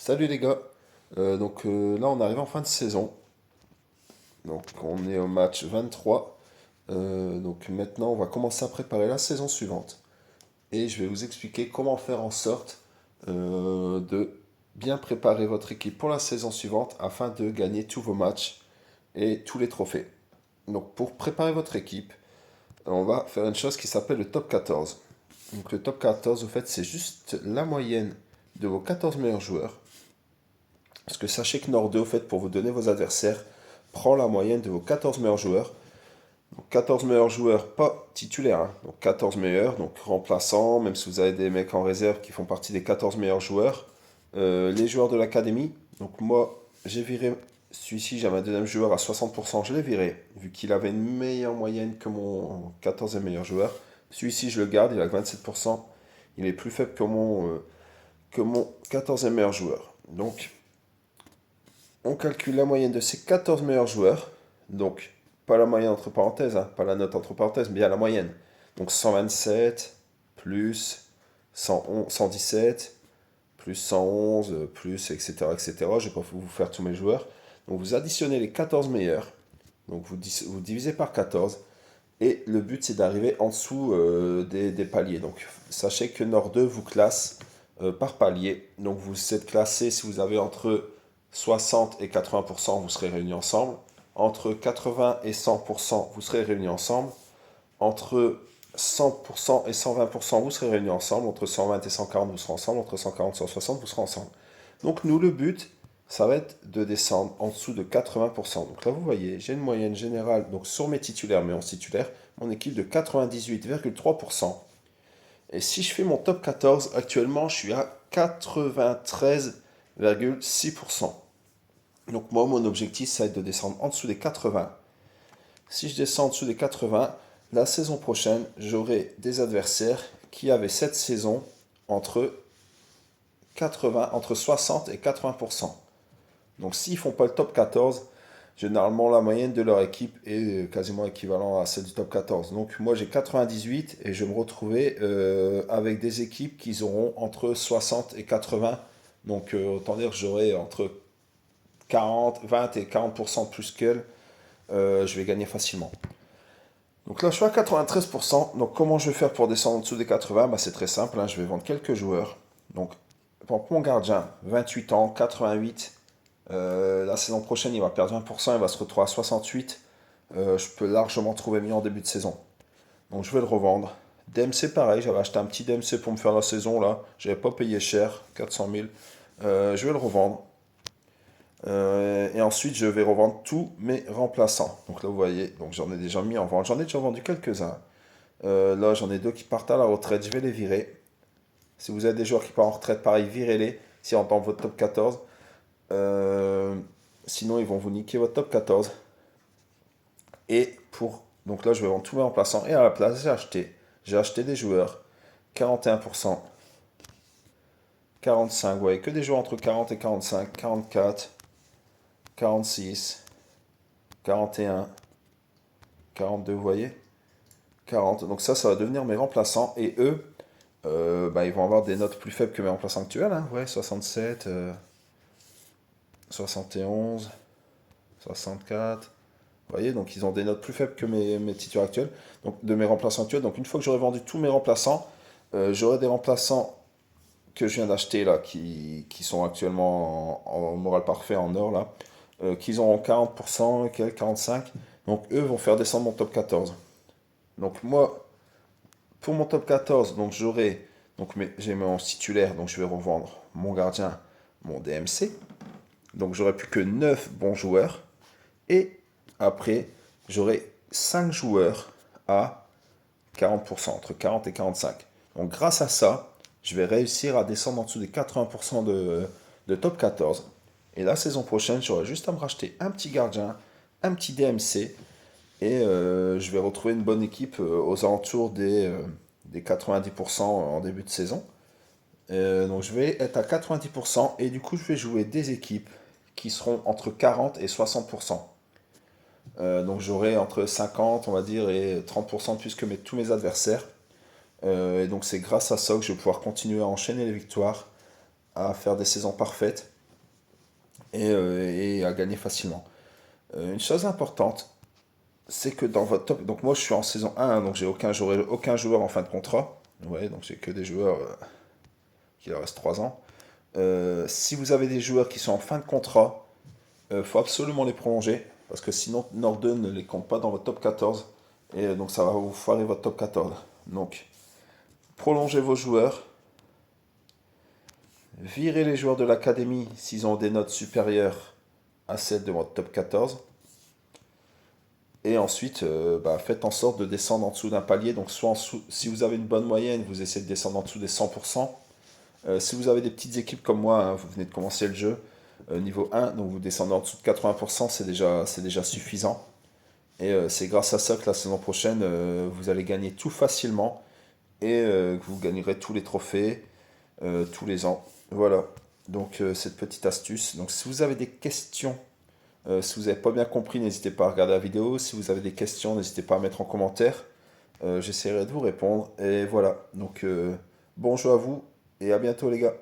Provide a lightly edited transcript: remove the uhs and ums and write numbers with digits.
Salut les gars. Là on arrive en fin de saison. Donc on est au match 23. Donc maintenant on va commencer à préparer la saison suivante. Et je vais vous expliquer comment faire en sorte de bien préparer votre équipe pour la saison suivante afin de gagner tous vos matchs et tous les trophées. Donc pour préparer votre équipe, on va faire une chose qui s'appelle le top 14. Donc le top 14 au fait c'est juste la moyenne de vos 14 meilleurs joueurs. Parce que sachez que Nord 2, au fait, pour vous donner vos adversaires, prend la moyenne de vos 14 meilleurs joueurs. Donc 14 meilleurs joueurs, pas titulaires, hein. Donc 14 meilleurs, donc remplaçants, même si vous avez des mecs en réserve qui font partie des 14 meilleurs joueurs. Les joueurs de l'académie, donc moi, j'ai viré celui-ci, j'avais un deuxième joueur à 60%, je l'ai viré, vu qu'il avait une meilleure moyenne que mon 14e meilleur joueur. Celui-ci, je le garde, il a que 27%. Il est plus faible que mon 14e meilleur joueur. Donc, on calcule la moyenne de ces 14 meilleurs joueurs. Donc, pas la moyenne entre parenthèses, hein, pas la note entre parenthèses, mais bien la moyenne. Donc 127 plus 111, 117 plus 111 plus etc. etc. Je ne vais pas vous faire tous mes joueurs. Donc vous additionnez les 14 meilleurs. Donc vous divisez par 14. Et le but c'est d'arriver en dessous des paliers. Donc sachez que Nord 2 vous classe par palier. Donc vous êtes classé si vous avez entre 60 et 80%, vous serez réunis ensemble. Entre 80 et 100%, vous serez réunis ensemble. Entre 100% et 120%, vous serez réunis ensemble. Entre 120 et 140, vous serez ensemble. Entre 140 et 160, vous serez ensemble. Donc nous, le but, ça va être de descendre en dessous de 80%. Donc là, vous voyez, j'ai une moyenne générale, donc sur mes titulaires, mais en titulaire, mon équipe de 98,3%. Et si je fais mon top 14, actuellement, je suis à 93,6%. Donc moi, mon objectif, ça va être de descendre en dessous des 80. Si je descends en dessous des 80, la saison prochaine, j'aurai des adversaires qui avaient cette saison entre 60 et 80%. Donc s'ils font pas le top 14, généralement la moyenne de leur équipe est quasiment équivalente à celle du top 14. Donc moi j'ai 98 et je vais me retrouver avec des équipes qui auront entre 60 et 80. Donc autant dire que j'aurai entre 20 et 40% de plus qu'elle. Je vais gagner facilement. Donc là je suis à 93%. Donc comment je vais faire pour descendre en dessous des 80? C'est très simple, hein. Je vais vendre quelques joueurs. Donc pour mon gardien, 28 ans, 88. La saison prochaine, il va perdre 20%, il va se retrouver à 68. Je peux largement trouver mieux en début de saison. Donc je vais le revendre. DMC, pareil, j'avais acheté un petit DMC pour me faire la saison là. J'avais pas payé cher, 400 000. Je vais le revendre. Et ensuite, je vais revendre tous mes remplaçants. Donc là, vous voyez, donc j'en ai déjà mis en vente. J'en ai déjà vendu quelques-uns. Là, j'en ai deux qui partent à la retraite. Je vais les virer. Si vous avez des joueurs qui partent en retraite, pareil, virez-les. Si on dans votre top 14. Sinon, ils vont vous niquer votre top 14. Donc là, je vais vendre tous mes remplaçants. Et à la place, j'ai acheté des joueurs. 41%. 45, vous voyez, que des joueurs entre 40 et 45. 44. 46. 41. 42, vous voyez. 40. Donc ça va devenir mes remplaçants. Et eux, ils vont avoir des notes plus faibles que mes remplaçants actuels. Hein. Ouais, 67. 71. 64. Vous voyez, donc ils ont des notes plus faibles que mes titulaires actuels, donc de mes remplaçants actuels. Donc une fois que j'aurai vendu tous mes remplaçants, j'aurai des remplaçants que je viens d'acheter là, qui sont actuellement en moral parfait, en or là, qui auront 40%, 45%. Donc eux vont faire descendre mon top 14. Donc moi, pour mon top 14, donc j'ai mon titulaire, donc je vais revendre mon gardien, mon DMC. Donc j'aurai plus que 9 bons joueurs. Et après, j'aurai 5 joueurs à 40%, entre 40 et 45. Donc grâce à ça, je vais réussir à descendre en dessous des 80% de top 14. Et la saison prochaine, j'aurai juste à me racheter un petit gardien, un petit DMC. Et je vais retrouver une bonne équipe aux alentours des 90% en début de saison. Donc je vais être à 90% et du coup je vais jouer des équipes qui seront entre 40 et 60%. Donc j'aurai entre 50, on va dire, et 30% de plus que tous mes adversaires. Et donc c'est grâce à ça que je vais pouvoir continuer à enchaîner les victoires, à faire des saisons parfaites. et à gagner facilement. Une chose importante, c'est que dans votre top, donc moi je suis en saison 1, hein, donc j'ai aucun joueur en fin de contrat. Ouais, donc j'ai que des joueurs qui leur restent 3 ans. Si vous avez des joueurs qui sont en fin de contrat, il faut absolument les prolonger, parce que sinon Norden ne les compte pas dans votre top 14, et donc ça va vous foirer votre top 14. Donc, prolongez vos joueurs, virez les joueurs de l'académie s'ils ont des notes supérieures à celles de votre top 14, et ensuite faites en sorte de descendre en dessous d'un palier. Donc soit si vous avez une bonne moyenne, vous essayez de descendre en dessous des 100%. Si vous avez des petites équipes comme moi, hein, vous venez de commencer le jeu, niveau 1, donc vous descendez en dessous de 80%, c'est déjà suffisant. Et c'est grâce à ça que la saison prochaine, vous allez gagner tout facilement et que vous gagnerez tous les trophées tous les ans. Voilà, donc cette petite astuce. Donc si vous avez des questions, si vous n'avez pas bien compris, n'hésitez pas à regarder la vidéo. Si vous avez des questions, n'hésitez pas à mettre en commentaire. J'essaierai de vous répondre. Et voilà, donc bon jeu à vous et à bientôt les gars.